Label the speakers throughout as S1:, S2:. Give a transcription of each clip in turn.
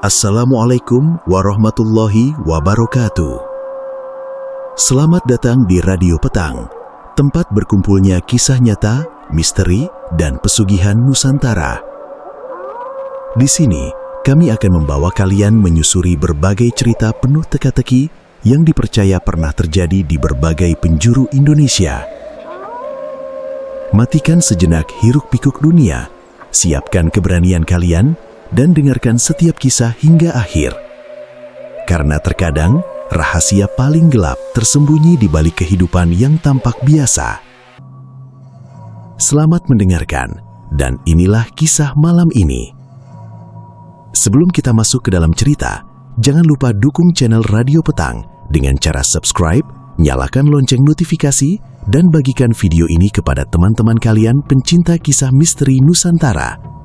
S1: Assalamualaikum warahmatullahi wabarakatuh. Selamat datang di Radio Petang, tempat berkumpulnya kisah nyata, misteri, dan pesugihan Nusantara. Di sini, kami akan membawa kalian menyusuri berbagai cerita penuh teka-teki yang dipercaya pernah terjadi di berbagai penjuru Indonesia. Matikan sejenak hiruk-pikuk dunia, siapkan keberanian kalian, dan dengarkan setiap kisah hingga akhir. Karena terkadang, rahasia paling gelap tersembunyi di balik kehidupan yang tampak biasa. Selamat mendengarkan, dan inilah kisah malam ini. Sebelum kita masuk ke dalam cerita, jangan lupa dukung channel Radio Petang dengan cara subscribe, nyalakan lonceng notifikasi, dan bagikan video ini kepada teman-teman kalian pencinta kisah misteri Nusantara.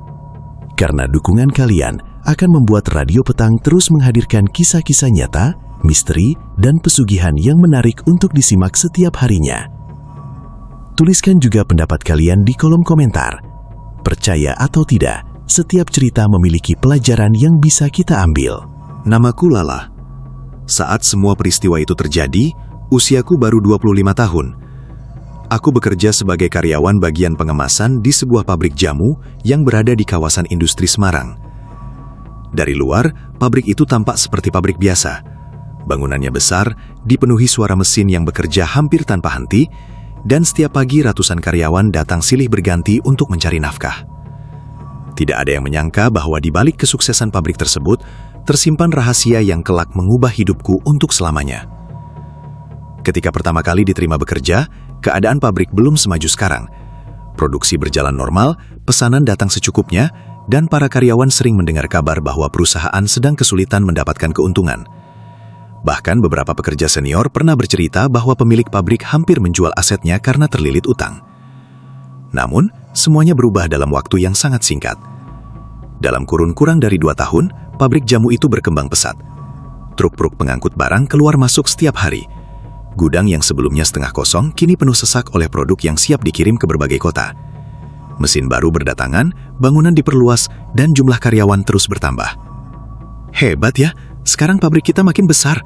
S1: Karena dukungan kalian akan membuat Radio Petang terus menghadirkan kisah-kisah nyata, misteri, dan pesugihan yang menarik untuk disimak setiap harinya. Tuliskan juga pendapat kalian di kolom komentar. Percaya atau tidak, setiap cerita memiliki pelajaran yang bisa kita ambil.
S2: Namaku Lala. Saat semua peristiwa itu terjadi, usiaku baru 25 tahun. Aku bekerja sebagai karyawan bagian pengemasan di sebuah pabrik jamu yang berada di kawasan industri Semarang. Dari luar, pabrik itu tampak seperti pabrik biasa. Bangunannya besar, dipenuhi suara mesin yang bekerja hampir tanpa henti, dan setiap pagi ratusan karyawan datang silih berganti untuk mencari nafkah. Tidak ada yang menyangka bahwa di balik kesuksesan pabrik tersebut, tersimpan rahasia yang kelak mengubah hidupku untuk selamanya. Ketika pertama kali diterima bekerja, keadaan pabrik belum semaju sekarang. Produksi berjalan normal, pesanan datang secukupnya, dan para karyawan sering mendengar kabar bahwa perusahaan sedang kesulitan mendapatkan keuntungan. Bahkan beberapa pekerja senior pernah bercerita bahwa pemilik pabrik hampir menjual asetnya karena terlilit utang. Namun, semuanya berubah dalam waktu yang sangat singkat. Dalam kurun kurang dari 2 tahun, pabrik jamu itu berkembang pesat. Truk-truk pengangkut barang keluar masuk setiap hari. Gudang yang sebelumnya setengah kosong kini penuh sesak oleh produk yang siap dikirim ke berbagai kota. Mesin baru berdatangan, bangunan diperluas, dan jumlah karyawan terus bertambah. "Hebat ya, sekarang pabrik kita makin besar,"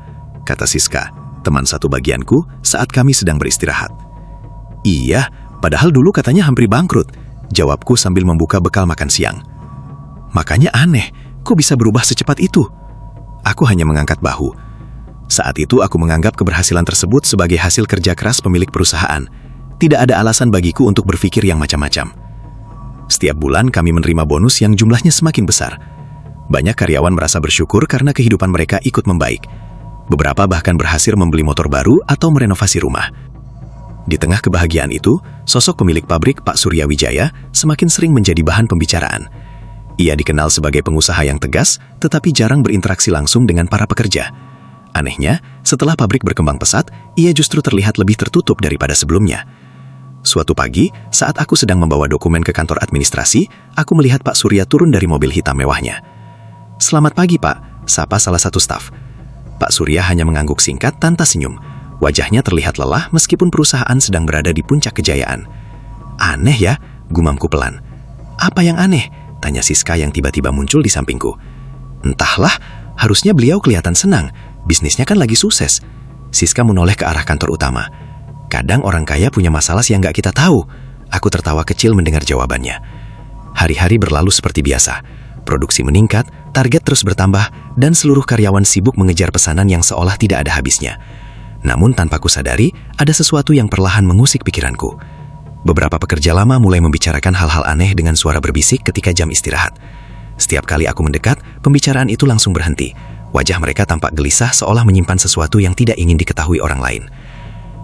S2: kata Siska, teman satu bagianku saat kami sedang beristirahat. "Iya, padahal dulu katanya hampir bangkrut," jawabku sambil membuka bekal makan siang. "Makanya aneh, kok bisa berubah secepat itu?" Aku hanya mengangkat bahu. Saat itu aku menganggap keberhasilan tersebut sebagai hasil kerja keras pemilik perusahaan. Tidak ada alasan bagiku untuk berpikir yang macam-macam. Setiap bulan kami menerima bonus yang jumlahnya semakin besar. Banyak karyawan merasa bersyukur karena kehidupan mereka ikut membaik. Beberapa bahkan berhasil membeli motor baru atau merenovasi rumah. Di tengah kebahagiaan itu, sosok pemilik pabrik Pak Surya Wijaya semakin sering menjadi bahan pembicaraan. Ia dikenal sebagai pengusaha yang tegas, tetapi jarang berinteraksi langsung dengan para pekerja. Anehnya, setelah pabrik berkembang pesat, ia justru terlihat lebih tertutup daripada sebelumnya. Suatu pagi, saat aku sedang membawa dokumen ke kantor administrasi, aku melihat Pak Surya turun dari mobil hitam mewahnya. "Selamat pagi, Pak," sapa salah satu staf. Pak Surya hanya mengangguk singkat tanpa senyum. Wajahnya terlihat lelah meskipun perusahaan sedang berada di puncak kejayaan. "Aneh ya," gumamku pelan. "Apa yang aneh?" tanya Siska yang tiba-tiba muncul di sampingku. "Entahlah, harusnya beliau kelihatan senang. Bisnisnya kan lagi sukses." Siska menoleh ke arah kantor utama. "Kadang orang kaya punya masalah yang gak kita tahu." Aku tertawa kecil mendengar jawabannya. Hari-hari berlalu seperti biasa. Produksi meningkat, target terus bertambah, dan seluruh karyawan sibuk mengejar pesanan yang seolah tidak ada habisnya. Namun tanpa kusadari, ada sesuatu yang perlahan mengusik pikiranku. Beberapa pekerja lama mulai membicarakan hal-hal aneh dengan suara berbisik ketika jam istirahat. Setiap kali aku mendekat, pembicaraan itu langsung berhenti. Wajah mereka tampak gelisah seolah menyimpan sesuatu yang tidak ingin diketahui orang lain.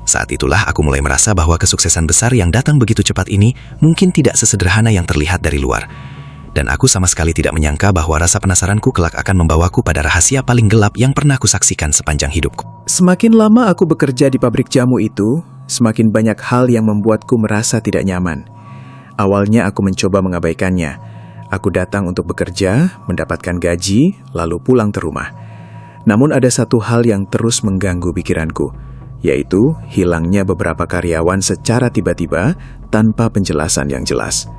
S2: Saat itulah aku mulai merasa bahwa kesuksesan besar yang datang begitu cepat ini mungkin tidak sesederhana yang terlihat dari luar. Dan aku sama sekali tidak menyangka bahwa rasa penasaranku kelak akan membawaku pada rahasia paling gelap yang pernah kusaksikan sepanjang hidupku.
S3: Semakin lama aku bekerja di pabrik jamu itu, semakin banyak hal yang membuatku merasa tidak nyaman. Awalnya aku mencoba mengabaikannya. Aku datang untuk bekerja, mendapatkan gaji, lalu pulang ke rumah. Namun ada satu hal yang terus mengganggu pikiranku, yaitu hilangnya beberapa karyawan secara tiba-tiba tanpa penjelasan yang jelas.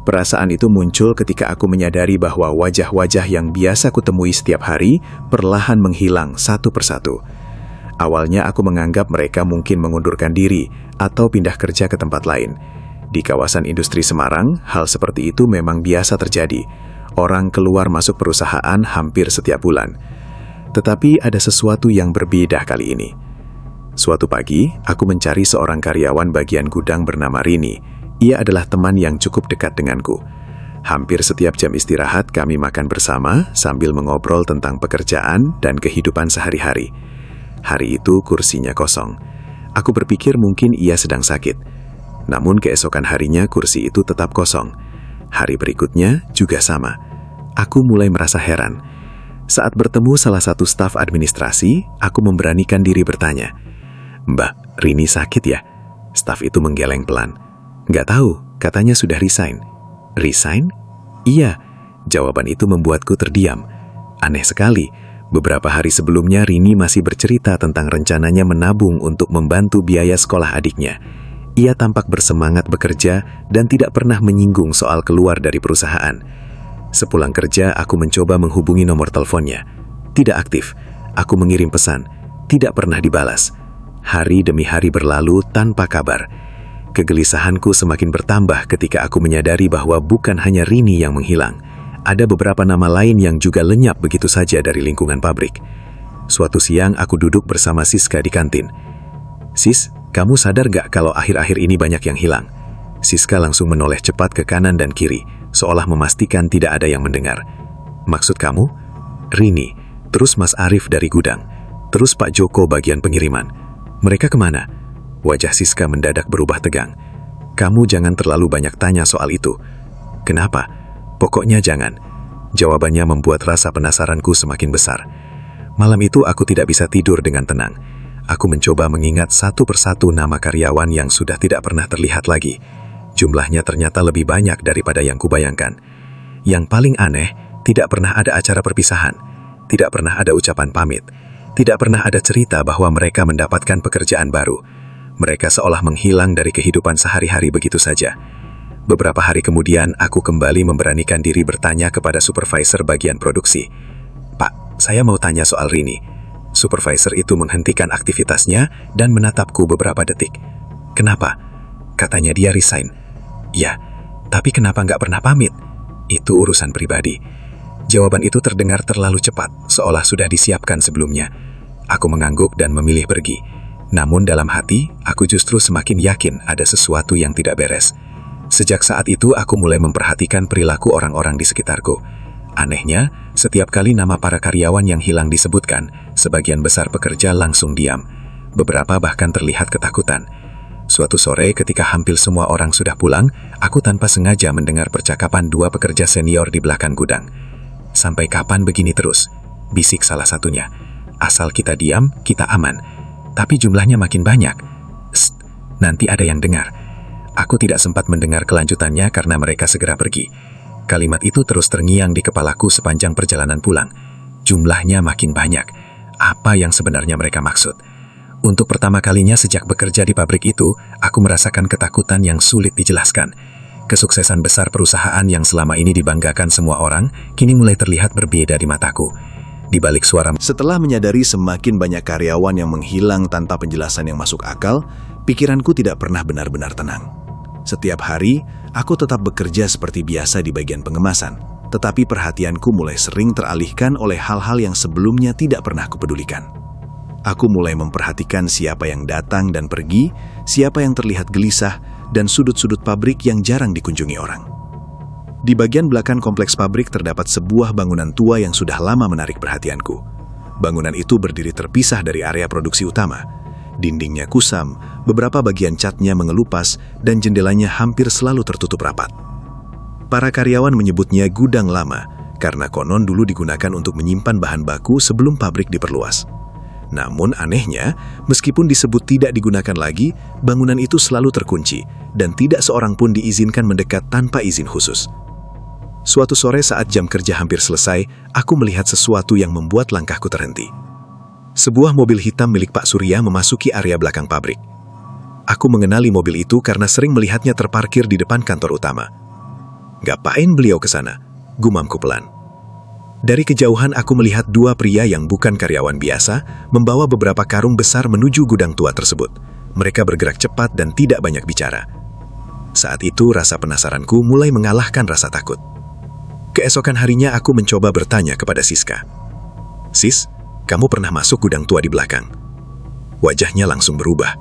S3: Perasaan itu muncul ketika aku menyadari bahwa wajah-wajah yang biasa kutemui setiap hari perlahan menghilang satu persatu. Awalnya aku menganggap mereka mungkin mengundurkan diri atau pindah kerja ke tempat lain. Di kawasan industri Semarang, hal seperti itu memang biasa terjadi. Orang keluar masuk perusahaan hampir setiap bulan. Tetapi ada sesuatu yang berbeda kali ini. Suatu pagi, aku mencari seorang karyawan bagian gudang bernama Rini. Ia adalah teman yang cukup dekat denganku. Hampir setiap jam istirahat kami makan bersama sambil mengobrol tentang pekerjaan dan kehidupan sehari-hari. Hari itu kursinya kosong. Aku berpikir mungkin ia sedang sakit. Namun keesokan harinya kursi itu tetap kosong. Hari berikutnya juga sama. Aku mulai merasa heran. Saat bertemu salah satu staf administrasi, aku memberanikan diri bertanya, "Mbak, Rini sakit ya?" Staf itu menggeleng pelan. "Nggak tahu, katanya sudah resign." "Resign?" "Iya." Jawaban itu membuatku terdiam. Aneh sekali, beberapa hari sebelumnya Rini masih bercerita tentang rencananya menabung untuk membantu biaya sekolah adiknya. Ia tampak bersemangat bekerja dan tidak pernah menyinggung soal keluar dari perusahaan. Sepulang kerja, aku mencoba menghubungi nomor teleponnya. Tidak aktif. Aku mengirim pesan. Tidak pernah dibalas. Hari demi hari berlalu tanpa kabar. Kegelisahanku semakin bertambah ketika aku menyadari bahwa bukan hanya Rini yang menghilang. Ada beberapa nama lain yang juga lenyap begitu saja dari lingkungan pabrik. Suatu siang aku duduk bersama Siska di kantin. "Sis, kamu sadar gak kalau akhir-akhir ini banyak yang hilang?" Siska langsung menoleh cepat ke kanan dan kiri, seolah memastikan tidak ada yang mendengar. "Maksud kamu?" "Rini, terus Mas Arif dari gudang, terus Pak Joko bagian pengiriman. Mereka kemana?" Wajah Siska mendadak berubah tegang. "Kamu jangan terlalu banyak tanya soal itu." "Kenapa?" "Pokoknya jangan." Jawabannya membuat rasa penasaranku semakin besar. Malam itu aku tidak bisa tidur dengan tenang. Aku mencoba mengingat satu persatu nama karyawan yang sudah tidak pernah terlihat lagi. Jumlahnya ternyata lebih banyak daripada yang kubayangkan. Yang paling aneh, tidak pernah ada acara perpisahan. Tidak pernah ada ucapan pamit. Tidak pernah ada cerita bahwa mereka mendapatkan pekerjaan baru. Mereka seolah menghilang dari kehidupan sehari-hari begitu saja. Beberapa hari kemudian, aku kembali memberanikan diri bertanya kepada supervisor bagian produksi. "Pak, saya mau tanya soal Rini." Supervisor itu menghentikan aktivitasnya dan menatapku beberapa detik. "Kenapa?" Katanya dia resign. "Ya, tapi kenapa nggak pernah pamit?" "Itu urusan pribadi." Jawaban itu terdengar terlalu cepat, seolah sudah disiapkan sebelumnya. Aku mengangguk dan memilih pergi. Namun dalam hati, aku justru semakin yakin ada sesuatu yang tidak beres. Sejak saat itu, aku mulai memperhatikan perilaku orang-orang di sekitarku. Anehnya, setiap kali nama para karyawan yang hilang disebutkan, sebagian besar pekerja langsung diam. Beberapa bahkan terlihat ketakutan. Suatu sore ketika hampir semua orang sudah pulang, aku tanpa sengaja mendengar percakapan dua pekerja senior di belakang gudang. "Sampai kapan begini terus?" bisik salah satunya. "Asal kita diam, kita aman. Tapi jumlahnya makin banyak." "Sst, nanti ada yang dengar." Aku tidak sempat mendengar kelanjutannya karena mereka segera pergi. Kalimat itu terus terngiang di kepalaku sepanjang perjalanan pulang. Jumlahnya makin banyak. Apa yang sebenarnya mereka maksud? Untuk pertama kalinya sejak bekerja di pabrik itu, aku merasakan ketakutan yang sulit dijelaskan. Kesuksesan besar perusahaan yang selama ini dibanggakan semua orang, kini mulai terlihat berbeda di mataku. Di balik suara.
S2: Setelah menyadari semakin banyak karyawan yang menghilang tanpa penjelasan yang masuk akal, pikiranku tidak pernah benar-benar tenang. Setiap hari, aku tetap bekerja seperti biasa di bagian pengemasan, tetapi perhatianku mulai sering teralihkan oleh hal-hal yang sebelumnya tidak pernah kupedulikan. Aku mulai memperhatikan siapa yang datang dan pergi, siapa yang terlihat gelisah, dan sudut-sudut pabrik yang jarang dikunjungi orang. Di bagian belakang kompleks pabrik terdapat sebuah bangunan tua yang sudah lama menarik perhatianku. Bangunan itu berdiri terpisah dari area produksi utama. Dindingnya kusam, beberapa bagian catnya mengelupas, dan jendelanya hampir selalu tertutup rapat. Para karyawan menyebutnya gudang lama, karena konon dulu digunakan untuk menyimpan bahan baku sebelum pabrik diperluas. Namun anehnya, meskipun disebut tidak digunakan lagi, bangunan itu selalu terkunci, dan tidak seorang pun diizinkan mendekat tanpa izin khusus. Suatu sore saat jam kerja hampir selesai, aku melihat sesuatu yang membuat langkahku terhenti. Sebuah mobil hitam milik Pak Surya memasuki area belakang pabrik. Aku mengenali mobil itu karena sering melihatnya terparkir di depan kantor utama. Ngapain beliau ke sana? Gumamku pelan. Dari kejauhan aku melihat dua pria yang bukan karyawan biasa membawa beberapa karung besar menuju gudang tua tersebut. Mereka bergerak cepat dan tidak banyak bicara. Saat itu rasa penasaranku mulai mengalahkan rasa takut. Keesokan harinya aku mencoba bertanya kepada Siska. Sis, kamu pernah masuk gudang tua di belakang? Wajahnya langsung berubah.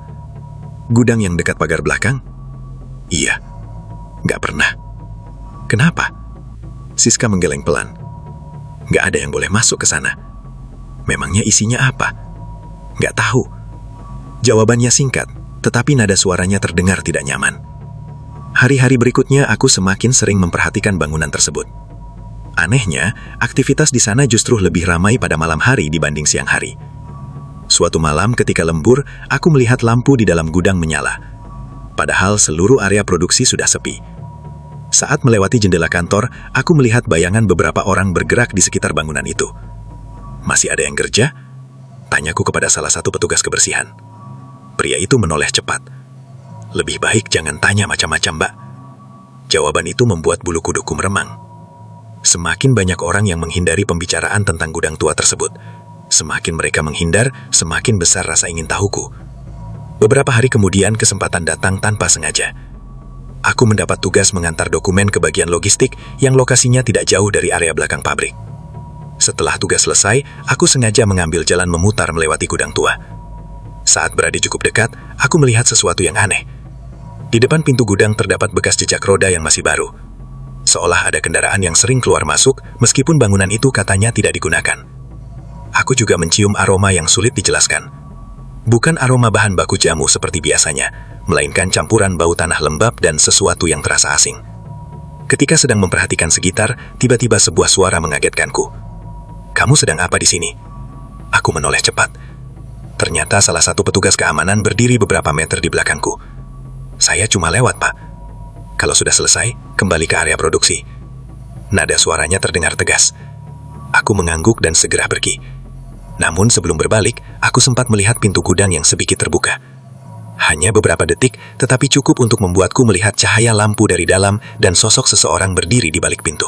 S2: Gudang yang dekat pagar belakang? Iya. Nggak pernah. Kenapa? Siska menggeleng pelan. Nggak ada yang boleh masuk ke sana. Memangnya isinya apa? Nggak tahu. Jawabannya singkat, tetapi nada suaranya terdengar tidak nyaman. Hari-hari berikutnya aku semakin sering memperhatikan bangunan tersebut. Anehnya, aktivitas di sana justru lebih ramai pada malam hari dibanding siang hari. Suatu malam ketika lembur, aku melihat lampu di dalam gudang menyala. Padahal seluruh area produksi sudah sepi. Saat melewati jendela kantor, aku melihat bayangan beberapa orang bergerak di sekitar bangunan itu. Masih ada yang kerja? Tanyaku kepada salah satu petugas kebersihan. Pria itu menoleh cepat. Lebih baik jangan tanya macam-macam, Mbak. Jawaban itu membuat bulu kuduku meremang. Semakin banyak orang yang menghindari pembicaraan tentang gudang tua tersebut. Semakin mereka menghindar, semakin besar rasa ingin tahuku. Beberapa hari kemudian kesempatan datang tanpa sengaja. Aku mendapat tugas mengantar dokumen ke bagian logistik yang lokasinya tidak jauh dari area belakang pabrik. Setelah tugas selesai, aku sengaja mengambil jalan memutar melewati gudang tua. Saat berada cukup dekat, aku melihat sesuatu yang aneh. Di depan pintu gudang terdapat bekas jejak roda yang masih baru. Seolah ada kendaraan yang sering keluar masuk, meskipun bangunan itu katanya tidak digunakan. Aku juga mencium aroma yang sulit dijelaskan. Bukan aroma bahan baku jamu seperti biasanya, melainkan campuran bau tanah lembab dan sesuatu yang terasa asing. Ketika sedang memperhatikan sekitar, tiba-tiba sebuah suara mengagetkanku. Kamu sedang apa di sini? Aku menoleh cepat. Ternyata salah satu petugas keamanan berdiri beberapa meter di belakangku. Saya cuma lewat, Pak. Kalau sudah selesai, kembali ke area produksi. Nada suaranya terdengar tegas. Aku mengangguk dan segera pergi. Namun sebelum berbalik, aku sempat melihat pintu gudang yang sedikit terbuka. Hanya beberapa detik, tetapi cukup untuk membuatku melihat cahaya lampu dari dalam dan sosok seseorang berdiri di balik pintu.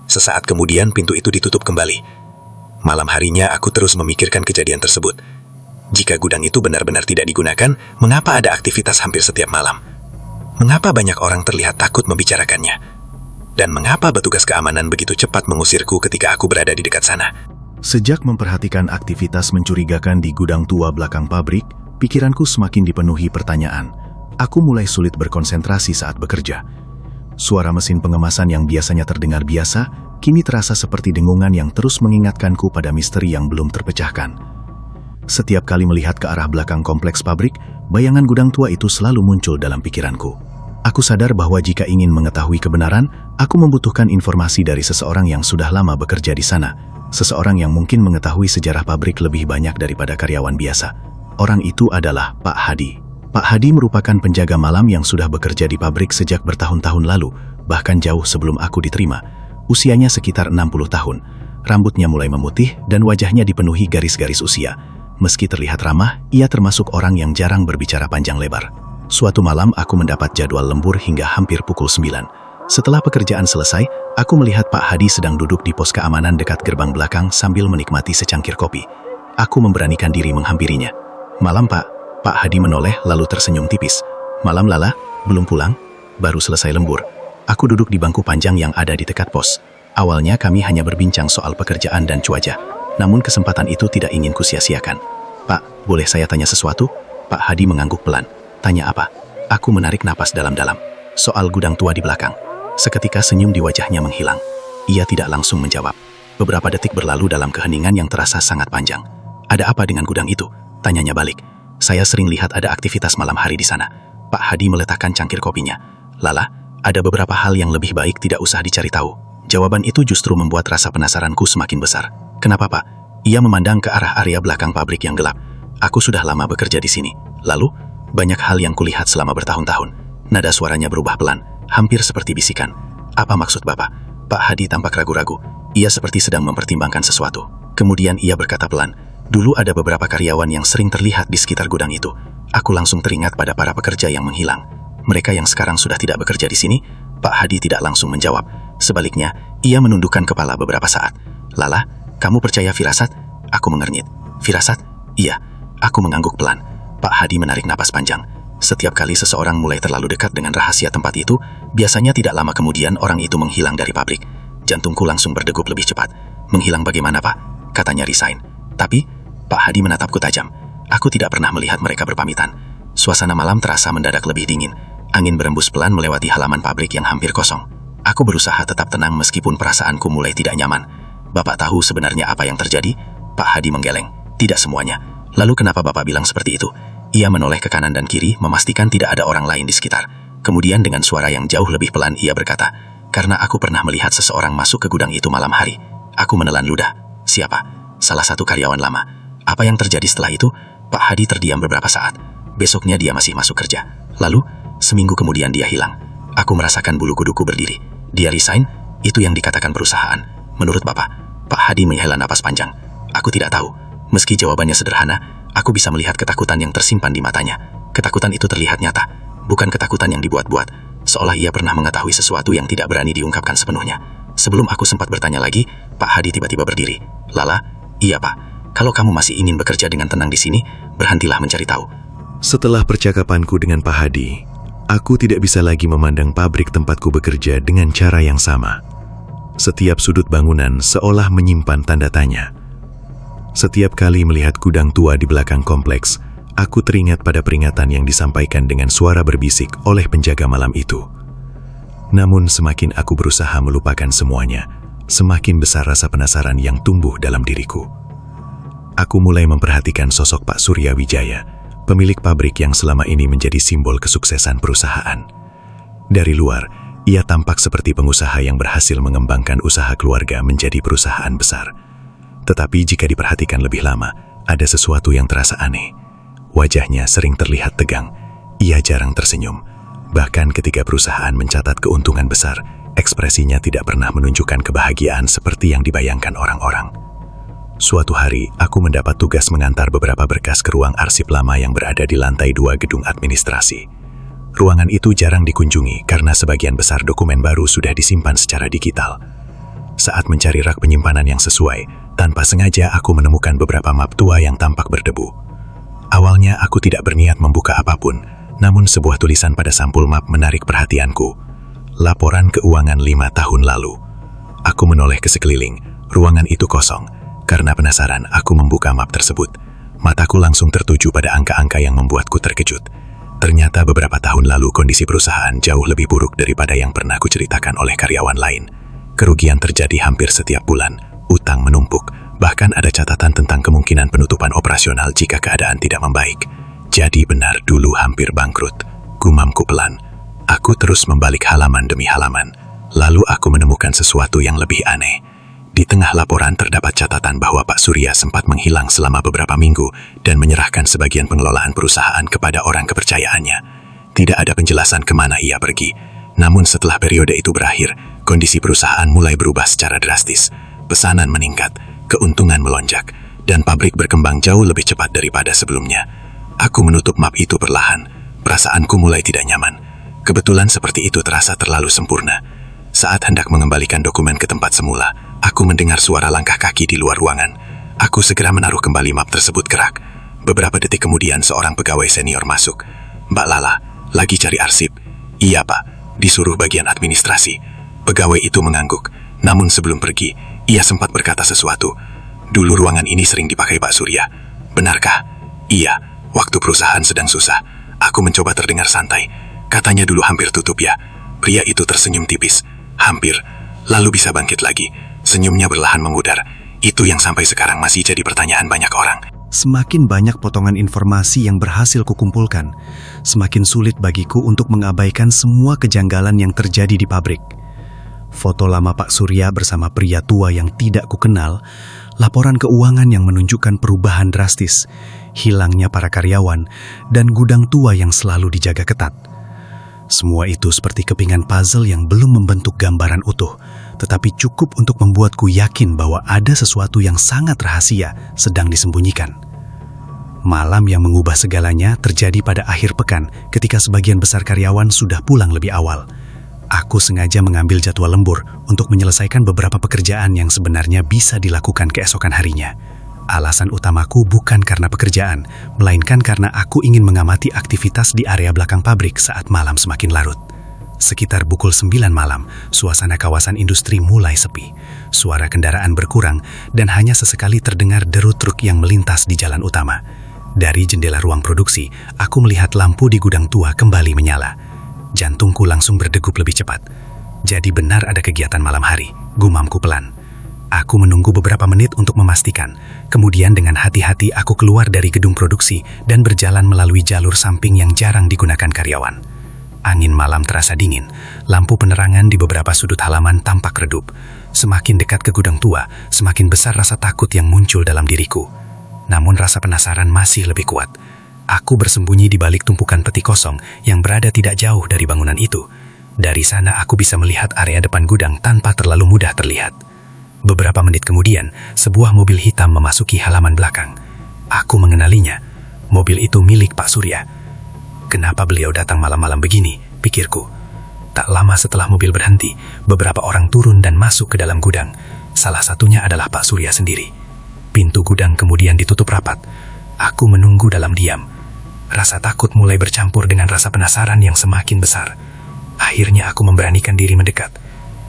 S2: Sesaat kemudian pintu itu ditutup kembali. Malam harinya aku terus memikirkan kejadian tersebut. Jika gudang itu benar-benar tidak digunakan, mengapa ada aktivitas hampir setiap malam? Mengapa banyak orang terlihat takut membicarakannya? Dan mengapa petugas keamanan begitu cepat mengusirku ketika aku berada di dekat sana?
S1: Sejak memperhatikan aktivitas mencurigakan di gudang tua belakang pabrik, pikiranku semakin dipenuhi pertanyaan. Aku mulai sulit berkonsentrasi saat bekerja. Suara mesin pengemasan yang biasanya terdengar biasa, kini terasa seperti dengungan yang terus mengingatkanku pada misteri yang belum terpecahkan. Setiap kali melihat ke arah belakang kompleks pabrik, bayangan gudang tua itu selalu muncul dalam pikiranku. Aku sadar bahwa jika ingin mengetahui kebenaran, aku membutuhkan informasi dari seseorang yang sudah lama bekerja di sana. Seseorang yang mungkin mengetahui sejarah pabrik lebih banyak daripada karyawan biasa. Orang itu adalah Pak Hadi. Pak Hadi merupakan penjaga malam yang sudah bekerja di pabrik sejak bertahun-tahun lalu, bahkan jauh sebelum aku diterima. Usianya sekitar 60 tahun. Rambutnya mulai memutih dan wajahnya dipenuhi garis-garis usia. Meski terlihat ramah, ia termasuk orang yang jarang berbicara panjang lebar. Suatu malam aku mendapat jadwal lembur hingga hampir pukul 9. Setelah pekerjaan selesai, aku melihat Pak Hadi sedang duduk di pos keamanan dekat gerbang belakang sambil menikmati secangkir kopi. Aku memberanikan diri menghampirinya. Malam, Pak. Pak Hadi menoleh lalu tersenyum tipis. Malam, Lala. Belum pulang? Baru selesai lembur. Aku duduk di bangku panjang yang ada di dekat pos. Awalnya kami hanya berbincang soal pekerjaan dan cuaca. Namun kesempatan itu tidak ingin kusia-siakan. Pak, boleh saya tanya sesuatu? Pak Hadi mengangguk pelan. Tanya apa? Aku menarik napas dalam-dalam. Soal gudang tua di belakang. Seketika senyum di wajahnya menghilang. Ia tidak langsung menjawab. Beberapa detik berlalu dalam keheningan yang terasa sangat panjang. Ada apa dengan gudang itu? Tanyanya balik. Saya sering lihat ada aktivitas malam hari di sana. Pak Hadi meletakkan cangkir kopinya. Lala, ada beberapa hal yang lebih baik tidak usah dicari tahu. Jawaban itu justru membuat rasa penasaranku semakin besar. Kenapa, Pak? Ia memandang ke arah area belakang pabrik yang gelap. Aku sudah lama bekerja di sini. Lalu, banyak hal yang kulihat selama bertahun-tahun. Nada suaranya berubah pelan, hampir seperti bisikan. Apa maksud Bapak? Pak Hadi tampak ragu-ragu. Ia seperti sedang mempertimbangkan sesuatu. Kemudian ia berkata pelan, dulu ada beberapa karyawan yang sering terlihat di sekitar gudang itu. Aku langsung teringat pada para pekerja yang menghilang. Mereka yang sekarang sudah tidak bekerja di sini,
S4: Pak Hadi tidak langsung menjawab. Sebaliknya, ia menundukkan kepala beberapa saat. "Lala, kamu percaya firasat?" Aku mengernyit. "Firasat? Iya." Aku mengangguk pelan. Pak Hadi menarik napas panjang. Setiap kali seseorang mulai terlalu dekat dengan rahasia tempat itu, biasanya tidak lama kemudian orang itu menghilang dari pabrik. Jantungku langsung berdegup lebih cepat. "Menghilang bagaimana, Pak?" Katanya resign. Tapi, Pak Hadi menatapku tajam. Aku tidak pernah melihat mereka berpamitan. Suasana malam terasa mendadak lebih dingin. Angin berembus pelan melewati halaman pabrik yang hampir kosong. Aku berusaha tetap tenang meskipun perasaanku mulai tidak nyaman. "Bapak tahu sebenarnya apa yang terjadi?" Pak Hadi menggeleng. "Tidak semuanya." "Lalu kenapa Bapak bilang seperti itu?" Ia menoleh ke kanan dan kiri, memastikan tidak ada orang lain di sekitar. Kemudian dengan suara yang jauh lebih pelan ia berkata, "Karena aku pernah melihat seseorang masuk ke gudang itu malam hari." Aku menelan ludah. "Siapa?" "Salah satu karyawan lama." Apa yang terjadi setelah itu? Pak Hadi terdiam beberapa saat. Besoknya dia masih masuk kerja. Lalu, seminggu kemudian dia hilang. Aku merasakan bulu kuduku berdiri. Dia resign? Itu yang dikatakan perusahaan. Menurut Bapak? Pak Hadi menghela napas panjang. Aku tidak tahu. Meski jawabannya sederhana, aku bisa melihat ketakutan yang tersimpan di matanya. Ketakutan itu terlihat nyata, bukan ketakutan yang dibuat-buat. Seolah ia pernah mengetahui sesuatu yang tidak berani diungkapkan sepenuhnya. Sebelum aku sempat bertanya lagi, Pak Hadi tiba-tiba berdiri. "Lala, iya Pak. Kalau kamu masih ingin bekerja dengan tenang di sini, berhentilah mencari tahu."
S2: Setelah percakapanku dengan Pak Hadi, aku tidak bisa lagi memandang pabrik tempatku bekerja dengan cara yang sama. Setiap sudut bangunan seolah menyimpan tanda tanya. Setiap kali melihat gudang tua di belakang kompleks, aku teringat pada peringatan yang disampaikan dengan suara berbisik oleh penjaga malam itu. Namun semakin aku berusaha melupakan semuanya, semakin besar rasa penasaran yang tumbuh dalam diriku. Aku mulai memperhatikan sosok Pak Surya Wijaya, pemilik pabrik yang selama ini menjadi simbol kesuksesan perusahaan. Dari luar, ia tampak seperti pengusaha yang berhasil mengembangkan usaha keluarga menjadi perusahaan besar. Tetapi jika diperhatikan lebih lama, ada sesuatu yang terasa aneh. Wajahnya sering terlihat tegang. Ia jarang tersenyum. Bahkan ketika perusahaan mencatat keuntungan besar, ekspresinya tidak pernah menunjukkan kebahagiaan seperti yang dibayangkan orang-orang. Suatu hari, aku mendapat tugas mengantar beberapa berkas ke ruang arsip lama yang berada di lantai 2 gedung administrasi. Ruangan itu jarang dikunjungi karena sebagian besar dokumen baru sudah disimpan secara digital. Saat mencari rak penyimpanan yang sesuai, tanpa sengaja aku menemukan beberapa map tua yang tampak berdebu. Awalnya aku tidak berniat membuka apapun, namun sebuah tulisan pada sampul map menarik perhatianku. Laporan keuangan 5 tahun lalu. Aku menoleh ke sekeliling, ruangan itu kosong. Karena penasaran, aku membuka map tersebut. Mataku langsung tertuju pada angka-angka yang membuatku terkejut. Ternyata beberapa tahun lalu kondisi perusahaan jauh lebih buruk daripada yang pernah kuceritakan oleh karyawan lain. Kerugian terjadi hampir setiap bulan, utang menumpuk, bahkan ada catatan tentang kemungkinan penutupan operasional jika keadaan tidak membaik. Jadi benar dulu hampir bangkrut, gumamku pelan. Aku terus membalik halaman demi halaman, lalu aku menemukan sesuatu yang lebih aneh. Di tengah laporan terdapat catatan bahwa Pak Surya sempat menghilang selama beberapa minggu dan menyerahkan sebagian pengelolaan perusahaan kepada orang kepercayaannya. Tidak ada penjelasan kemana ia pergi. Namun setelah periode itu berakhir, kondisi perusahaan mulai berubah secara drastis. Pesanan meningkat, keuntungan melonjak, dan pabrik berkembang jauh lebih cepat daripada sebelumnya. Aku menutup map itu perlahan. Perasaanku mulai tidak nyaman. Kebetulan seperti itu terasa terlalu sempurna. Saat hendak mengembalikan dokumen ke tempat semula, aku mendengar suara langkah kaki di luar ruangan. Aku segera menaruh kembali map tersebut ke rak. Beberapa detik kemudian seorang pegawai senior masuk. "Mbak Lala, lagi cari arsip?" "Iya Pak, disuruh bagian administrasi." Pegawai itu mengangguk. Namun sebelum pergi, ia sempat berkata sesuatu. "Dulu ruangan ini sering dipakai Pak Surya. Benarkah?" "Iya, waktu perusahaan sedang susah. Aku mencoba terdengar santai. Katanya dulu hampir tutup ya." Pria itu tersenyum tipis. "Hampir, lalu bisa bangkit lagi." Senyumnya berlahan memudar. Itu yang sampai sekarang masih jadi pertanyaan banyak orang.
S5: Semakin banyak potongan informasi yang berhasil kukumpulkan, semakin sulit bagiku untuk mengabaikan semua kejanggalan yang terjadi di pabrik. Foto lama Pak Surya bersama pria tua yang tidak kukenal, laporan keuangan yang menunjukkan perubahan drastis, hilangnya para karyawan, dan gudang tua yang selalu dijaga ketat. Semua itu seperti kepingan puzzle yang belum membentuk gambaran utuh, tetapi cukup untuk membuatku yakin bahwa ada sesuatu yang sangat rahasia sedang disembunyikan. Malam yang mengubah segalanya terjadi pada akhir pekan ketika sebagian besar karyawan sudah pulang lebih awal. Aku sengaja mengambil jadwal lembur untuk menyelesaikan beberapa pekerjaan yang sebenarnya bisa dilakukan keesokan harinya. Alasan utamaku bukan karena pekerjaan, melainkan karena aku ingin mengamati aktivitas di area belakang pabrik saat malam semakin larut. Sekitar pukul 9 malam, suasana kawasan industri mulai sepi. Suara kendaraan berkurang dan hanya sesekali terdengar deru truk yang melintas di jalan utama. Dari jendela ruang produksi, aku melihat lampu di gudang tua kembali menyala. Jantungku langsung berdegup lebih cepat. Jadi benar ada kegiatan malam hari, gumamku pelan. Aku menunggu beberapa menit untuk memastikan. Kemudian dengan hati-hati aku keluar dari gedung produksi dan berjalan melalui jalur samping yang jarang digunakan karyawan. Angin malam terasa dingin, lampu penerangan di beberapa sudut halaman tampak redup. Semakin dekat ke gudang tua, semakin besar rasa takut yang muncul dalam diriku. Namun rasa penasaran masih lebih kuat. Aku bersembunyi di balik tumpukan peti kosong yang berada tidak jauh dari bangunan itu. Dari sana aku bisa melihat area depan gudang tanpa terlalu mudah terlihat. Beberapa menit kemudian, sebuah mobil hitam memasuki halaman belakang. Aku mengenalinya. Mobil itu milik Pak Surya. Kenapa beliau datang malam-malam begini, pikirku. Tak lama setelah mobil berhenti, beberapa orang turun dan masuk ke dalam gudang. Salah satunya adalah Pak Surya sendiri. Pintu gudang kemudian ditutup rapat. Aku menunggu dalam diam. Rasa takut mulai bercampur dengan rasa penasaran yang semakin besar. Akhirnya aku memberanikan diri mendekat.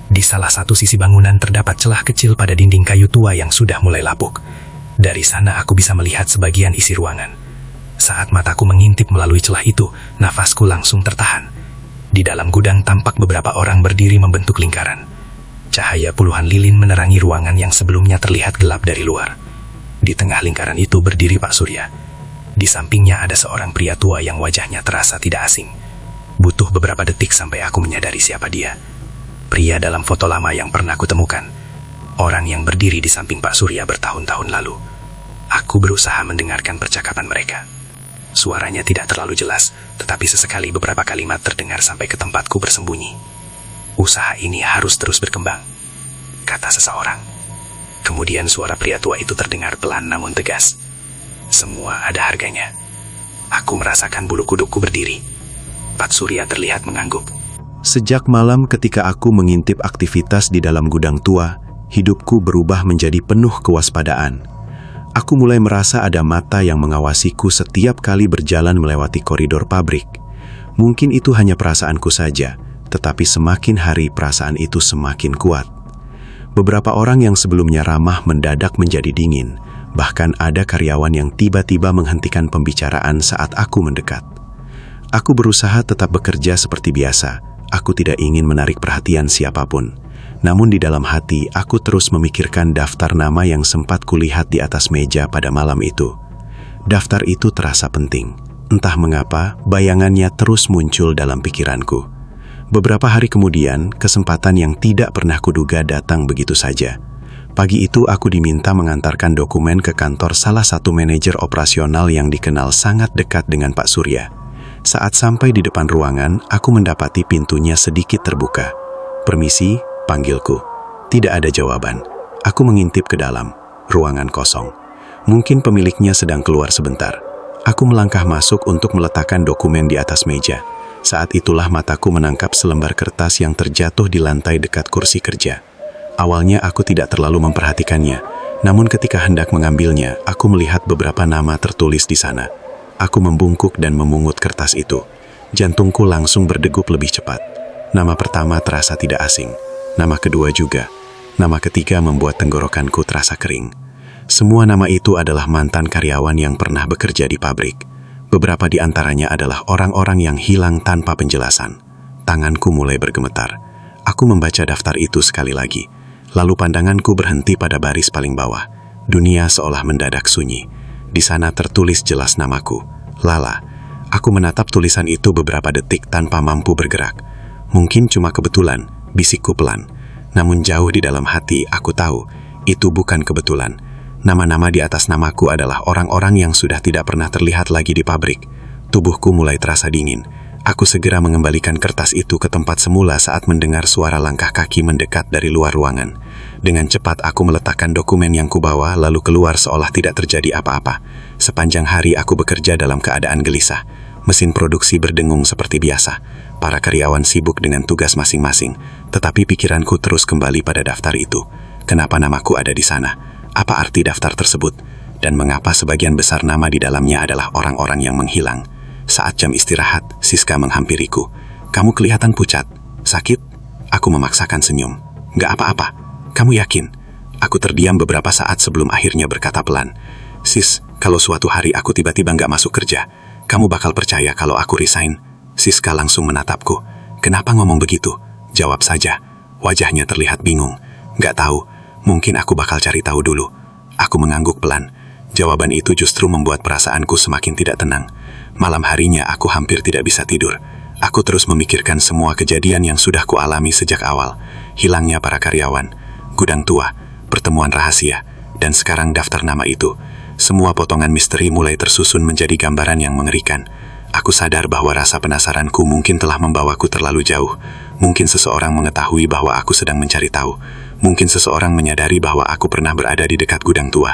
S5: Di salah satu sisi bangunan terdapat celah kecil pada dinding kayu tua yang sudah mulai lapuk. Dari sana aku bisa melihat sebagian isi ruangan. Saat mataku mengintip melalui celah itu, nafasku langsung tertahan. Di dalam gudang tampak beberapa orang berdiri membentuk lingkaran. Cahaya puluhan lilin menerangi ruangan yang sebelumnya terlihat gelap dari luar. Di tengah lingkaran itu berdiri Pak Surya. Di sampingnya ada seorang pria tua yang wajahnya terasa tidak asing. Butuh beberapa detik sampai aku menyadari siapa dia. Pria dalam foto lama yang pernah kutemukan. Orang yang berdiri di samping Pak Surya bertahun-tahun lalu. Aku berusaha mendengarkan percakapan mereka. Suaranya tidak terlalu jelas, tetapi sesekali beberapa kalimat terdengar sampai ke tempatku bersembunyi. Usaha ini harus terus berkembang, kata seseorang. Kemudian suara pria tua itu terdengar pelan namun tegas. Semua ada harganya. Aku merasakan bulu kudukku berdiri. Pak Surya terlihat mengangguk.
S2: Sejak malam ketika aku mengintip aktivitas di dalam gudang tua, hidupku berubah menjadi penuh kewaspadaan. Aku mulai merasa ada mata yang mengawasiku setiap kali berjalan melewati koridor pabrik. Mungkin itu hanya perasaanku saja, tetapi semakin hari perasaan itu semakin kuat. Beberapa orang yang sebelumnya ramah mendadak menjadi dingin. Bahkan ada karyawan yang tiba-tiba menghentikan pembicaraan saat aku mendekat. Aku berusaha tetap bekerja seperti biasa. Aku tidak ingin menarik perhatian siapapun. Namun di dalam hati, aku terus memikirkan daftar nama yang sempat kulihat di atas meja pada malam itu. Daftar itu terasa penting. Entah mengapa, bayangannya terus muncul dalam pikiranku. Beberapa hari kemudian, kesempatan yang tidak pernah kuduga datang begitu saja. Pagi itu aku diminta mengantarkan dokumen ke kantor salah satu manajer operasional yang dikenal sangat dekat dengan Pak Surya. Saat sampai di depan ruangan, aku mendapati pintunya sedikit terbuka. "Permisi," panggilku. Tidak ada jawaban. Aku mengintip ke dalam. Ruangan kosong. Mungkin pemiliknya sedang keluar sebentar. Aku melangkah masuk untuk meletakkan dokumen di atas meja. Saat itulah mataku menangkap selembar kertas yang terjatuh di lantai dekat kursi kerja. Awalnya aku tidak terlalu memperhatikannya, namun ketika hendak mengambilnya, aku melihat beberapa nama tertulis di sana. Aku membungkuk dan memungut kertas itu. Jantungku langsung berdegup lebih cepat. Nama pertama terasa tidak asing. Nama kedua juga. Nama ketiga membuat tenggorokanku terasa kering. Semua nama itu adalah mantan karyawan yang pernah bekerja di pabrik. Beberapa di antaranya adalah orang-orang yang hilang tanpa penjelasan. Tanganku mulai bergemetar. Aku membaca daftar itu sekali lagi. Lalu pandanganku berhenti pada baris paling bawah. Dunia seolah mendadak sunyi. Di sana tertulis jelas namaku, Lala. Aku menatap tulisan itu beberapa detik tanpa mampu bergerak. Mungkin cuma kebetulan, bisikku pelan. Namun jauh di dalam hati aku tahu, itu bukan kebetulan. Nama-nama di atas namaku adalah orang-orang yang sudah tidak pernah terlihat lagi di pabrik. Tubuhku mulai terasa dingin. Aku segera mengembalikan kertas itu ke tempat semula saat mendengar suara langkah kaki mendekat dari luar ruangan. Dengan cepat aku meletakkan dokumen yang kubawa lalu keluar seolah tidak terjadi apa-apa. Sepanjang hari aku bekerja dalam keadaan gelisah.
S6: Mesin produksi berdengung seperti biasa. Para karyawan sibuk dengan tugas masing-masing, tetapi pikiranku terus kembali pada daftar itu. Kenapa namaku ada di sana? Apa arti daftar tersebut? Dan mengapa sebagian besar nama di dalamnya adalah orang-orang yang menghilang? Saat jam istirahat, Siska menghampiriku. "Kamu kelihatan pucat. Sakit?" Aku memaksakan senyum. "Nggak apa-apa. Kamu yakin?" Aku terdiam beberapa saat sebelum akhirnya berkata pelan. "Sis, kalau suatu hari aku tiba-tiba nggak masuk kerja, kamu bakal percaya kalau aku resign?" Siska langsung menatapku. "Kenapa ngomong begitu? Jawab saja." Wajahnya terlihat bingung. "Nggak tahu. Mungkin aku bakal cari tahu dulu." Aku mengangguk pelan. Jawaban itu justru membuat perasaanku semakin tidak tenang. Malam harinya aku hampir tidak bisa tidur. Aku terus memikirkan semua kejadian yang sudah kualami sejak awal. Hilangnya para karyawan, gudang tua, pertemuan rahasia, dan sekarang daftar nama itu. Semua potongan misteri mulai tersusun menjadi gambaran yang mengerikan. Aku sadar bahwa rasa penasaranku mungkin telah membawaku terlalu jauh. Mungkin seseorang mengetahui bahwa aku sedang mencari tahu. Mungkin seseorang menyadari bahwa aku pernah berada di dekat gudang tua.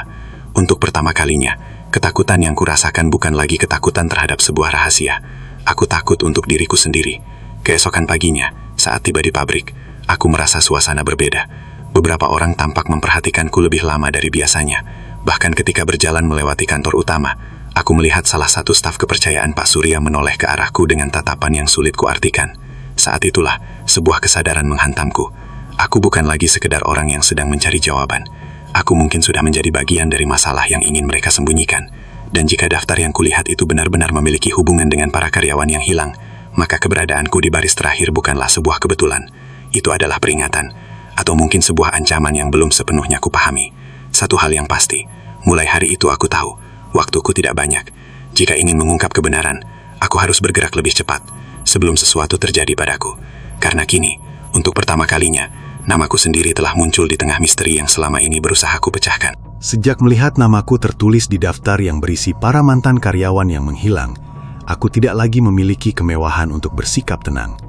S6: Untuk pertama kalinya, ketakutan yang kurasakan bukan lagi ketakutan terhadap sebuah rahasia. Aku takut untuk diriku sendiri. Keesokan paginya, saat tiba di pabrik, aku merasa suasana berbeda. Beberapa orang tampak memperhatikanku lebih lama dari biasanya. Bahkan ketika berjalan melewati kantor utama, aku melihat salah satu staf kepercayaan Pak Surya menoleh ke arahku dengan tatapan yang sulit kuartikan. Saat itulah, sebuah kesadaran menghantamku. Aku bukan lagi sekedar orang yang sedang mencari jawaban. Aku mungkin sudah menjadi bagian dari masalah yang ingin mereka sembunyikan. Dan jika daftar yang kulihat itu benar-benar memiliki hubungan dengan para karyawan yang hilang, maka keberadaanku di baris terakhir bukanlah sebuah kebetulan. Itu adalah peringatan, atau mungkin sebuah ancaman yang belum sepenuhnya kupahami. Satu hal yang pasti, mulai hari itu aku tahu, waktuku tidak banyak. Jika ingin mengungkap kebenaran, aku harus bergerak lebih cepat, sebelum sesuatu terjadi padaku. Karena kini, untuk pertama kalinya, namaku sendiri telah muncul di tengah misteri yang selama ini berusaha ku pecahkan.
S5: Sejak melihat namaku tertulis di daftar yang berisi para mantan karyawan yang menghilang, aku tidak lagi memiliki kemewahan untuk bersikap tenang.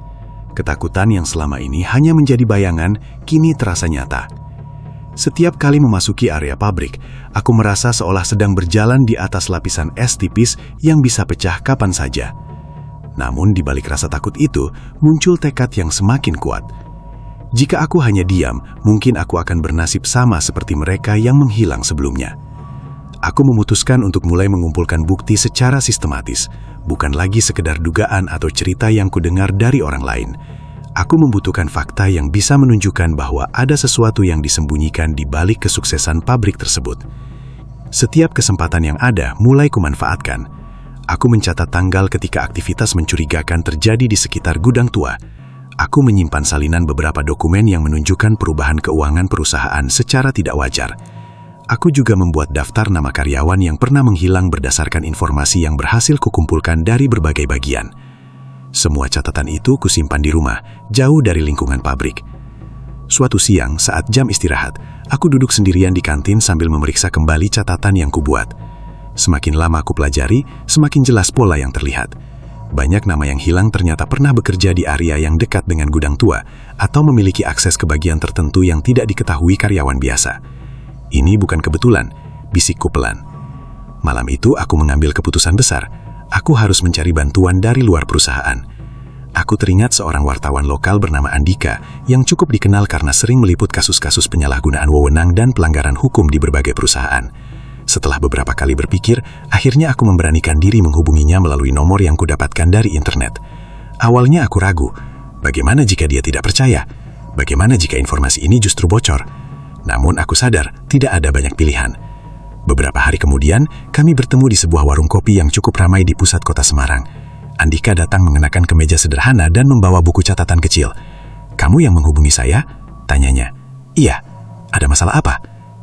S5: Ketakutan yang selama ini hanya menjadi bayangan, kini terasa nyata. Setiap kali memasuki area pabrik, aku merasa seolah sedang berjalan di atas lapisan es tipis yang bisa pecah kapan saja. Namun di balik rasa takut itu, muncul tekad yang semakin kuat. Jika aku hanya diam, mungkin aku akan bernasib sama seperti mereka yang menghilang sebelumnya. Aku memutuskan untuk mulai mengumpulkan bukti secara sistematis, bukan lagi sekedar dugaan atau cerita yang kudengar dari orang lain. Aku membutuhkan fakta yang bisa menunjukkan bahwa ada sesuatu yang disembunyikan di balik kesuksesan pabrik tersebut. Setiap kesempatan yang ada mulai kumanfaatkan. Aku mencatat tanggal ketika aktivitas mencurigakan terjadi di sekitar gudang tua. Aku menyimpan salinan beberapa dokumen yang menunjukkan perubahan keuangan perusahaan secara tidak wajar. Aku juga membuat daftar nama karyawan yang pernah menghilang berdasarkan informasi yang berhasil kukumpulkan dari berbagai bagian. Semua catatan itu kusimpan di rumah, jauh dari lingkungan pabrik. Suatu siang, saat jam istirahat, aku duduk sendirian di kantin sambil memeriksa kembali catatan yang kubuat. Semakin lama aku pelajari, semakin jelas pola yang terlihat. Banyak nama yang hilang ternyata pernah bekerja di area yang dekat dengan gudang tua atau memiliki akses ke bagian tertentu yang tidak diketahui karyawan biasa. Ini bukan kebetulan, bisikku pelan. Malam itu aku mengambil keputusan besar. Aku harus mencari bantuan dari luar perusahaan. Aku teringat seorang wartawan lokal bernama Andika yang cukup dikenal karena sering meliput kasus-kasus penyalahgunaan wewenang dan pelanggaran hukum di berbagai perusahaan. Setelah beberapa kali berpikir, akhirnya aku memberanikan diri menghubunginya melalui nomor yang kudapatkan dari internet. Awalnya aku ragu, bagaimana jika dia tidak percaya? Bagaimana jika informasi ini justru bocor? Namun aku sadar, tidak ada banyak pilihan. Beberapa hari kemudian, kami bertemu di sebuah warung kopi yang cukup ramai di pusat kota Semarang. Andika datang mengenakan kemeja sederhana dan membawa buku catatan kecil. "Kamu yang menghubungi saya?" tanyanya. "Iya, ada masalah apa?"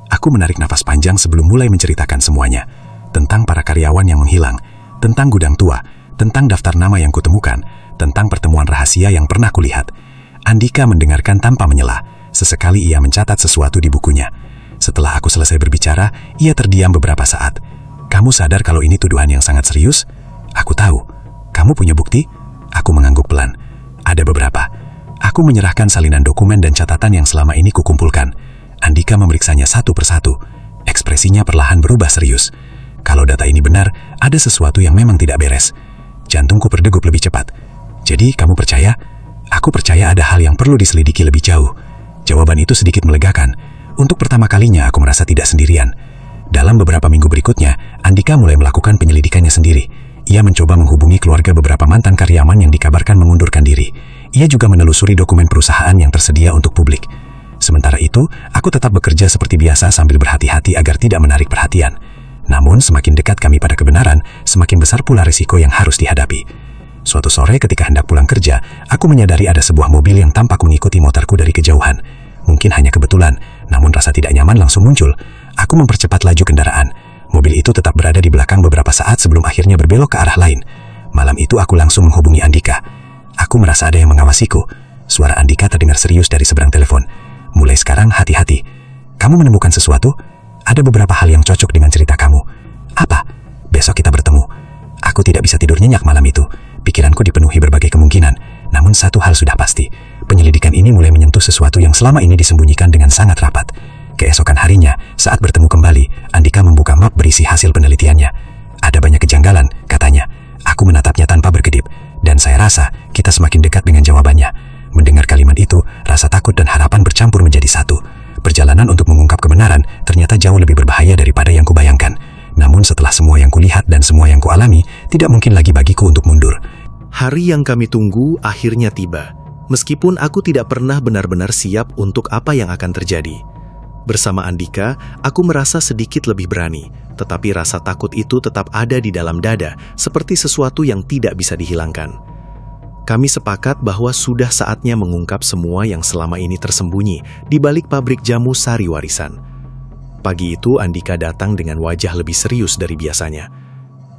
S5: Aku menarik nafas panjang sebelum mulai menceritakan semuanya. Tentang para karyawan yang menghilang, tentang gudang tua, tentang daftar nama yang kutemukan, tentang pertemuan rahasia yang pernah kulihat. Andika mendengarkan tanpa menyela. Sesekali ia mencatat sesuatu di bukunya. Setelah aku selesai berbicara, ia terdiam beberapa saat. "Kamu sadar kalau ini tuduhan yang sangat serius?" "Aku tahu." "Kamu punya bukti?" Aku mengangguk pelan. "Ada beberapa." Aku menyerahkan salinan dokumen dan catatan yang selama ini kukumpulkan. Andika memeriksanya satu persatu. Ekspresinya perlahan berubah serius. "Kalau data ini benar, ada sesuatu yang memang tidak beres." Jantungku berdegup lebih cepat. Jadi kamu percaya? Aku percaya ada hal yang perlu diselidiki lebih jauh. Jawaban itu sedikit melegakan. Untuk pertama kalinya aku merasa tidak sendirian. Dalam beberapa minggu berikutnya, Andika mulai melakukan penyelidikannya sendiri. Ia mencoba menghubungi keluarga beberapa mantan karyawan yang dikabarkan mengundurkan diri. Ia juga menelusuri dokumen perusahaan yang tersedia untuk publik. Sementara itu, aku tetap bekerja seperti biasa sambil berhati-hati agar tidak menarik perhatian. Namun, semakin dekat kami pada kebenaran, semakin besar pula risiko yang harus dihadapi. Suatu sore ketika hendak pulang kerja, aku menyadari ada sebuah mobil yang tampak mengikuti motorku dari kejauhan. Mungkin hanya kebetulan, namun rasa tidak nyaman langsung muncul. Aku mempercepat laju kendaraan. Mobil itu tetap berada di belakang beberapa saat sebelum akhirnya berbelok ke arah lain. Malam itu aku langsung menghubungi Andika. Aku merasa ada yang mengawasiku. Suara Andika terdengar serius dari seberang telepon. Mulai sekarang hati-hati. Kamu menemukan sesuatu? Ada beberapa hal yang cocok dengan cerita kamu. Apa? Besok kita bertemu. Aku tidak bisa tidur nyenyak malam itu. Pikiranku dipenuhi berbagai kemungkinan. Namun satu hal sudah pasti. Penyelidikan ini mulai menyentuh sesuatu yang selama ini disembunyikan dengan sangat rapat. Keesokan harinya, saat bertemu kembali, Andika membuka map berisi hasil penelitiannya. Ada banyak kejanggalan, katanya. Aku menatapnya tanpa berkedip. Dan saya rasa kita semakin dekat dengan jawabannya. Mendengar kalimat itu, rasa takut dan harapan bercampur menjadi satu. Perjalanan untuk mengungkap kebenaran ternyata jauh lebih berbahaya daripada yang kubayangkan. Namun setelah semua yang kulihat dan semua yang kualami, tidak mungkin lagi bagiku untuk mundur.
S2: Hari yang kami tunggu akhirnya tiba. Meskipun aku tidak pernah benar-benar siap untuk apa yang akan terjadi. Bersama Andika, aku merasa sedikit lebih berani, tetapi rasa takut itu tetap ada di dalam dada, seperti sesuatu yang tidak bisa dihilangkan. Kami sepakat bahwa sudah saatnya mengungkap semua yang selama ini tersembunyi di balik pabrik jamu Sari Warisan. Pagi itu Andika datang dengan wajah lebih serius dari biasanya.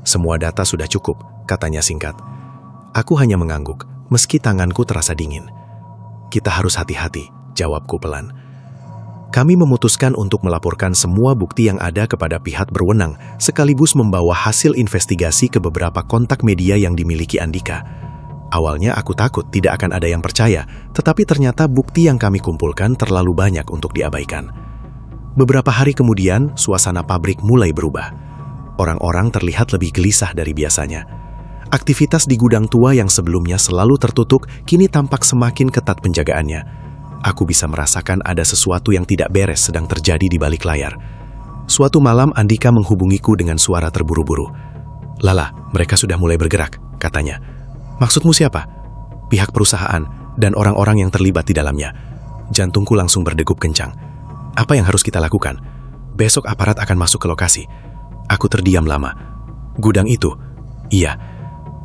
S2: Semua data sudah cukup, katanya singkat. Aku hanya mengangguk, meski tanganku terasa dingin. Kita harus hati-hati, jawabku pelan. Kami memutuskan untuk melaporkan semua bukti yang ada kepada pihak berwenang, sekaligus membawa hasil investigasi ke beberapa kontak media yang dimiliki Andika. Awalnya aku takut tidak akan ada yang percaya, tetapi ternyata bukti yang kami kumpulkan terlalu banyak untuk diabaikan. Beberapa hari kemudian, suasana pabrik mulai berubah. Orang-orang terlihat lebih gelisah dari biasanya. Aktivitas di gudang tua yang sebelumnya selalu tertutup, kini tampak semakin ketat penjagaannya. Aku bisa merasakan ada sesuatu yang tidak beres sedang terjadi di balik layar. Suatu malam Andika menghubungiku dengan suara terburu-buru. "Lala, mereka sudah mulai bergerak," katanya. "Maksudmu siapa?" "Pihak perusahaan dan orang-orang yang terlibat di dalamnya." Jantungku langsung berdegup kencang. "Apa yang harus kita lakukan?" "Besok aparat akan masuk ke lokasi." Aku terdiam lama. "Gudang itu?" "Iya."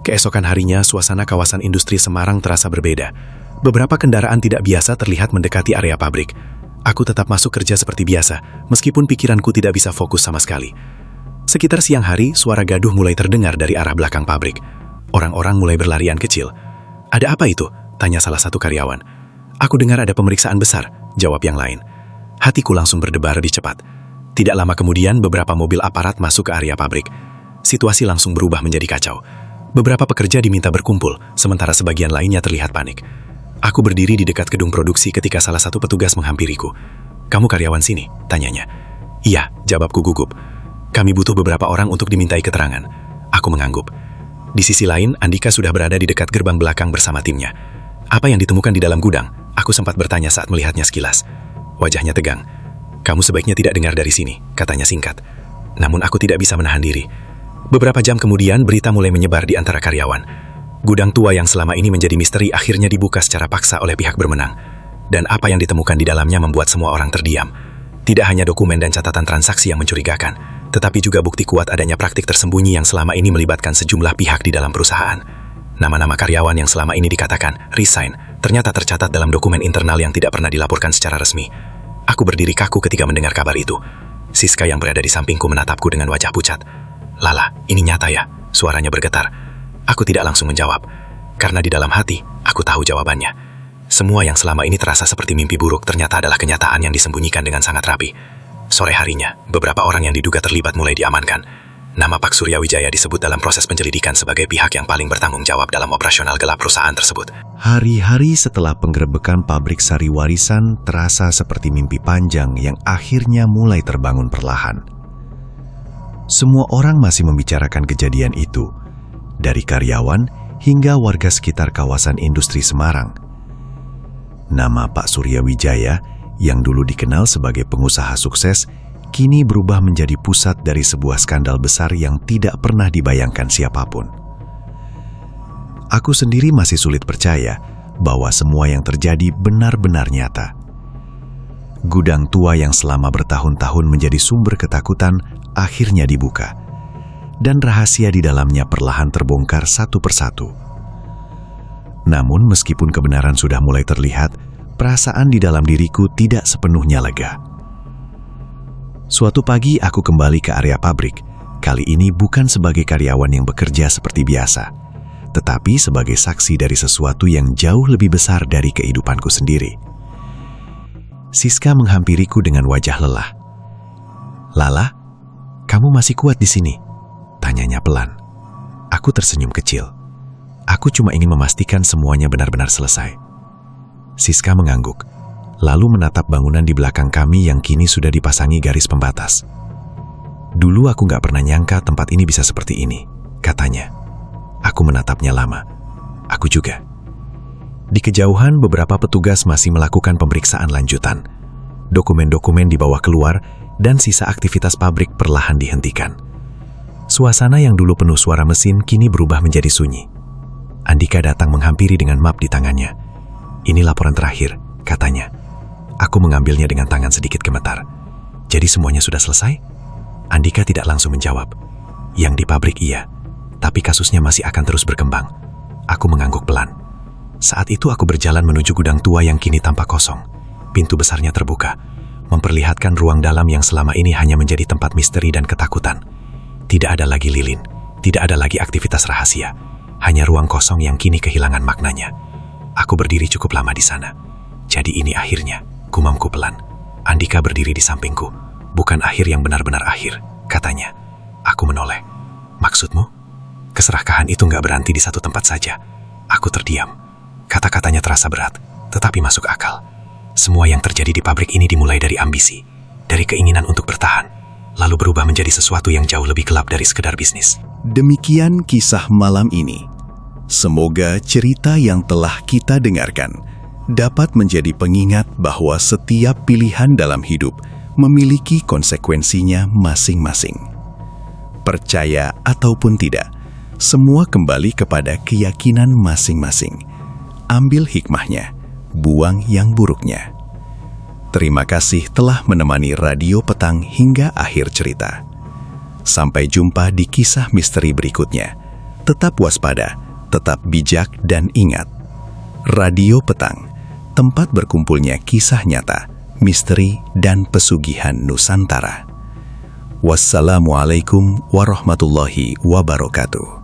S2: Keesokan harinya, suasana kawasan industri Semarang terasa berbeda. Beberapa kendaraan tidak biasa terlihat mendekati area pabrik. Aku tetap masuk kerja seperti biasa, meskipun pikiranku tidak bisa fokus sama sekali. Sekitar siang hari, suara gaduh mulai terdengar dari arah belakang pabrik. Orang-orang mulai berlarian kecil. "Ada apa itu?" tanya salah satu karyawan. "Aku dengar ada pemeriksaan besar," jawab yang lain. Hatiku langsung berdebar lebih cepat. Tidak lama kemudian, beberapa mobil aparat masuk ke area pabrik. Situasi langsung berubah menjadi kacau. Beberapa pekerja diminta berkumpul, sementara sebagian lainnya terlihat panik. Aku berdiri di dekat gedung produksi ketika salah satu petugas menghampiriku. "Kamu karyawan sini?" tanyanya. "Iya," jawabku gugup. "Kami butuh beberapa orang untuk dimintai keterangan." Aku mengangguk. Di sisi lain, Andika sudah berada di dekat gerbang belakang bersama timnya. "Apa yang ditemukan di dalam gudang?" Aku sempat bertanya saat melihatnya sekilas. Wajahnya tegang. "Kamu sebaiknya tidak dengar dari sini," katanya singkat. Namun aku tidak bisa menahan diri. Beberapa jam kemudian, berita mulai menyebar di antara karyawan. Gudang tua yang selama ini menjadi misteri akhirnya dibuka secara paksa oleh pihak berwenang. Dan apa yang ditemukan di dalamnya membuat semua orang terdiam. Tidak hanya dokumen dan catatan transaksi yang mencurigakan, tetapi juga bukti kuat adanya praktik tersembunyi yang selama ini melibatkan sejumlah pihak di dalam perusahaan. Nama-nama karyawan yang selama ini dikatakan resign, ternyata tercatat dalam dokumen internal yang tidak pernah dilaporkan secara resmi. Aku berdiri kaku ketika mendengar kabar itu. Siska yang berada di sampingku menatapku dengan wajah pucat. "Lala, ini nyata ya?" Suaranya bergetar. Aku tidak langsung menjawab, karena di dalam hati, aku tahu jawabannya. Semua yang selama ini terasa seperti mimpi buruk ternyata adalah kenyataan yang disembunyikan dengan sangat rapi. Sore harinya, beberapa orang yang diduga terlibat mulai diamankan. Nama Pak Surya Wijaya disebut dalam proses penyelidikan sebagai pihak yang paling bertanggung jawab dalam operasional gelap perusahaan tersebut.
S1: Hari-hari setelah penggerebekan pabrik Sari Warisan terasa seperti mimpi panjang yang akhirnya mulai terbangun perlahan. Semua orang masih membicarakan kejadian itu. dari karyawan hingga warga sekitar kawasan industri Semarang. Nama Pak Surya Wijaya yang dulu dikenal sebagai pengusaha sukses, kini berubah menjadi pusat dari sebuah skandal besar yang tidak pernah dibayangkan siapapun. Aku sendiri masih sulit percaya bahwa semua yang terjadi benar-benar nyata. Gudang tua yang selama bertahun-tahun menjadi sumber ketakutan akhirnya dibuka, dan rahasia di dalamnya perlahan terbongkar satu persatu. Namun meskipun kebenaran sudah mulai terlihat, perasaan di dalam diriku tidak sepenuhnya lega. Suatu pagi aku kembali ke area pabrik, kali ini bukan sebagai karyawan yang bekerja seperti biasa, tetapi sebagai saksi dari sesuatu yang jauh lebih besar dari kehidupanku sendiri. Siska menghampiriku dengan wajah lelah. "Lala, kamu masih kuat di sini?" tanyanya pelan. Aku tersenyum kecil. Aku cuma ingin memastikan semuanya benar-benar selesai. Siska mengangguk, lalu menatap bangunan di belakang kami yang kini sudah dipasangi garis pembatas. "Dulu aku gak pernah nyangka tempat ini bisa seperti ini," katanya. Aku menatapnya lama. Aku juga. Di kejauhan, beberapa petugas masih melakukan pemeriksaan lanjutan. Dokumen-dokumen dibawa keluar, dan sisa aktivitas pabrik perlahan dihentikan. Suasana yang dulu penuh suara mesin kini berubah menjadi sunyi. Andika datang menghampiri dengan map di tangannya. "Ini laporan terakhir," katanya. Aku mengambilnya dengan tangan sedikit gemetar. "Jadi semuanya sudah selesai?" Andika tidak langsung menjawab. "Yang di pabrik iya, tapi kasusnya masih akan terus berkembang." Aku mengangguk pelan. Saat itu aku berjalan menuju gudang tua yang kini tampak kosong. Pintu besarnya terbuka, memperlihatkan ruang dalam yang selama ini hanya menjadi tempat misteri dan ketakutan. Tidak ada lagi lilin, tidak ada lagi aktivitas rahasia, hanya ruang kosong yang kini kehilangan maknanya. Aku berdiri cukup lama di sana. "Jadi ini akhirnya," gumamku pelan. Andika berdiri di sampingku. "Bukan akhir yang benar-benar akhir," katanya. Aku menoleh. "Maksudmu?" "Keserakahan itu nggak berhenti di satu tempat saja." Aku terdiam. Kata-katanya terasa berat, tetapi masuk akal. Semua yang terjadi di pabrik ini dimulai dari ambisi, dari keinginan untuk bertahan, lalu berubah menjadi sesuatu yang jauh lebih gelap dari sekedar bisnis.
S2: Demikian kisah malam ini. Semoga cerita yang telah kita dengarkan dapat menjadi pengingat bahwa setiap pilihan dalam hidup memiliki konsekuensinya masing-masing. Percaya ataupun tidak, semua kembali kepada keyakinan masing-masing. Ambil hikmahnya, buang yang buruknya. Terima kasih telah menemani Radio Petang hingga akhir cerita. Sampai jumpa di kisah misteri berikutnya. Tetap waspada, tetap bijak, dan ingat, Radio Petang, tempat berkumpulnya kisah nyata, misteri, dan pesugihan Nusantara. Wassalamualaikum warahmatullahi wabarakatuh.